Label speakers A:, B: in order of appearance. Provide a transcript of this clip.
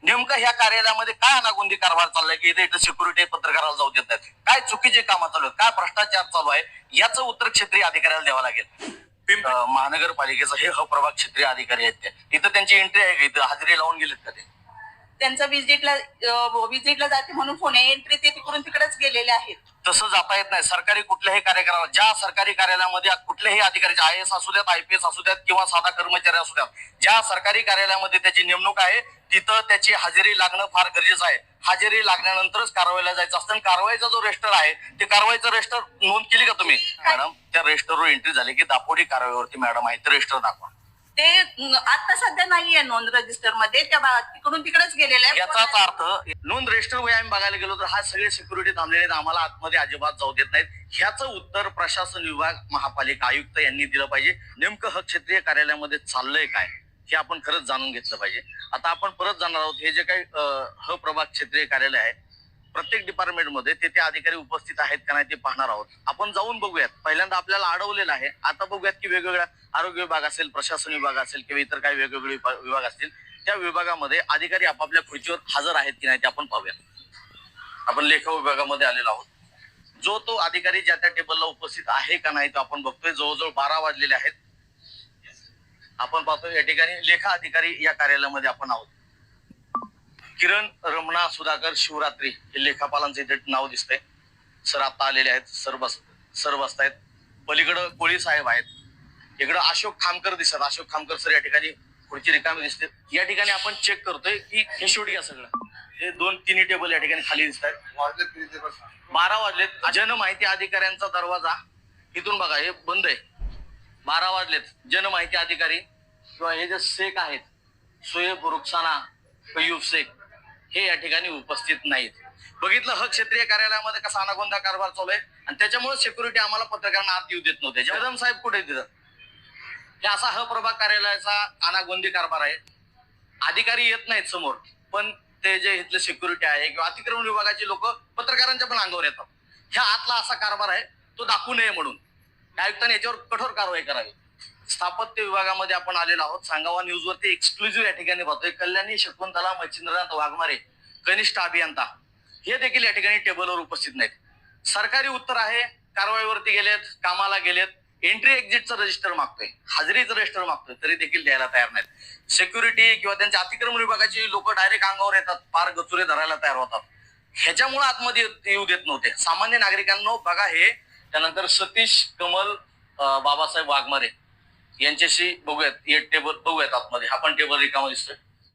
A: नेमकं ह्या कार्यालयामध्ये काय अनागोंदी कारभार चाललाय की इथे सिक्युरिटी पत्रकाराला जाऊ देत नाहीत, काय चुकीचे कामं चालू आहेत, काय भ्रष्टाचार चालू आहे, याचं उत्तर क्षेत्रीय अधिकाऱ्याला द्यावं लागेल. महानगरपालिकेचा हे प्रभाग क्षेत्रीय अधिकारी आहेत ते, इथं त्यांची एंट्री आहे का, इथं हजेरी लावून गेलेत का ते?
B: त्यांचा विजिटला जाते म्हणून पुणे एंट्री ते तिकडून तिकडेच गेलेले आहेत.
A: तसं जाता येत नाही. सरकारी कुठल्याही कार्यक्रमाला, ज्या सरकारी कार्यालयामध्ये कुठल्याही अधिकाऱ्याचे IAS असू द्यात, IPS असू द्यात किंवा साधा कर्मचारी असू द्यात, ज्या सरकारी कार्यालयामध्ये त्याची नेमणूक आहे तिथं त्याची हजेरी लागणं फार गरजेचं आहे. हजेरी लागल्यानंतरच कारवाईला जायचं असतं. कारवाईचा जो रजिस्टर आहे ते कारवाईचं रजिस्टर नोंद केली का तुम्ही? मॅडम, त्या रजिस्टरवर एंट्री झाली की दापोडी कारवाईवरती मॅडम आहे, ते रजिस्टर दाखवा.
B: ते आता सध्या नाहीये नोंद रजिस्टर मध्ये, त्या तिकडून तिकडेच गेलेले आहे.
A: याचाच अर्थ नोंद रजिस्टर वय आम्ही बघायला गेलो तर हा सगळे सिक्युरिटी थांबलेले, आम्हाला आतमध्ये अजिबात जाऊ देत नाहीत. ह्याचं उत्तर प्रशासन विभाग, महापालिका आयुक्त यांनी दिलं पाहिजे. नेमकं क्षेत्रीय कार्यालयामध्ये चाललंय काय हे आपण खरंच जाणून घेतलं पाहिजे. आता आपण परत जाणार आहोत. हे जे काही प्रभाग क्षेत्रीय कार्यालय आहे, प्रत्येक डिपार्टमेंटमध्ये ते अधिकारी उपस्थित आहेत का नाही ते पाहणार आहोत. आपण जाऊन बघूयात. पहिल्यांदा आपल्याला अडवलेलं आहे, आता बघूयात की वेगवेगळ्या आरोग्य विभाग असेल, प्रशासन विभाग असेल किंवा इतर काही वेगवेगळे विभाग असतील, त्या विभागामध्ये अधिकारी आपापल्या खुर्चीवर हजर आहेत की नाही ते आपण पाहूया. आपण लेखा विभागामध्ये आलेलो आहोत. जो तो अधिकारी ज्या त्या टेबलला उपस्थित आहे का नाही तो आपण बघतोय. जवळजवळ 12 वाजलेले आहेत. आपण पाहतोय या ठिकाणी लेखा अधिकारी या कार्यालयामध्ये आपण आहोत. किरण रमणा सुधाकर शिवरात्री हे लेखापालांचं इथे नाव दिसतंय. सर आता आलेले आहेत. सर बसतायत. पलीकडं कोळी साहेब आहेत. इकडं अशोक खामकर दिसतात. अशोक खामकर सर या ठिकाणी खुर्ची रिकामी दिसते. या ठिकाणी आपण चेक करतोय की हे शेवटी घ्या सगळं. हे 2-3 टेबल या ठिकाणी खाली दिसत आहेत. 12 वाजलेत. जन माहिती अधिकाऱ्यांचा दरवाजा इथून बघा, हे बंद आहे. 12 वाजलेत. जन माहिती अधिकारी किंवा हे जे शेख आहेत, सोएब रुखसाना कयूब शेख, हे या ठिकाणी उपस्थित नाहीत. बघितलं क्षेत्रीय कार्यालयामध्ये कसा अनागोंदा कारभार चालू आहे आणि त्याच्यामुळे सिक्युरिटी आम्हाला पत्रकारांना आत येऊ देत नव्हते. जगदम साहेब कुठे तिथं? हे असा प्रभाग कार्यालयाचा अनागोंदी कारभार आहे. अधिकारी येत नाहीत समोर, पण ते जे इथले सिक्युरिटी आहे किंवा अतिक्रमण विभागाची लोक पत्रकारांच्या पण अंगावर येतात. ह्या आतला असा कारभार आहे, तो दाखवू नये म्हणून आयुक्तांनी याच्यावर कठोर कारवाई करावी. स्थापत्य विभागामध्ये आपण आलेलो आहोत. सांगावा न्यूजवरती एक्सक्लुझिव्ह या ठिकाणी पाहतोय. कल्याणी शकुंतला मच्छिंद्रनाथ वाघमारे कनिष्ठ अभियंता हे देखील या ठिकाणी टेबलवर उपस्थित नाहीत. सरकारी उत्तर आहे, कारवाईवरती गेलेत, कामाला गेलेत, एंट्री एक्झिटचं रजिस्टर मागतोय, हजेरीचं रजिस्टर मागतोय, तरी देखील द्यायला तयार नाहीत. सिक्युरिटी किंवा त्यांच्या अतिक्रमण विभागाची लोक डायरेक्ट अंगावर येतात, पार गचुरे धरायला तयार होतात. ह्याच्यामुळे आतमध्ये येऊ देत नव्हते. सामान्य नागरिकांना बघा हे. त्यानंतर सतीश कमल बाबासाहेब वाघमारे यांच्याशी बघूयात. एक टेबल बघूयात आतमध्ये. हा पण टेबल रिकामा दिसतोय.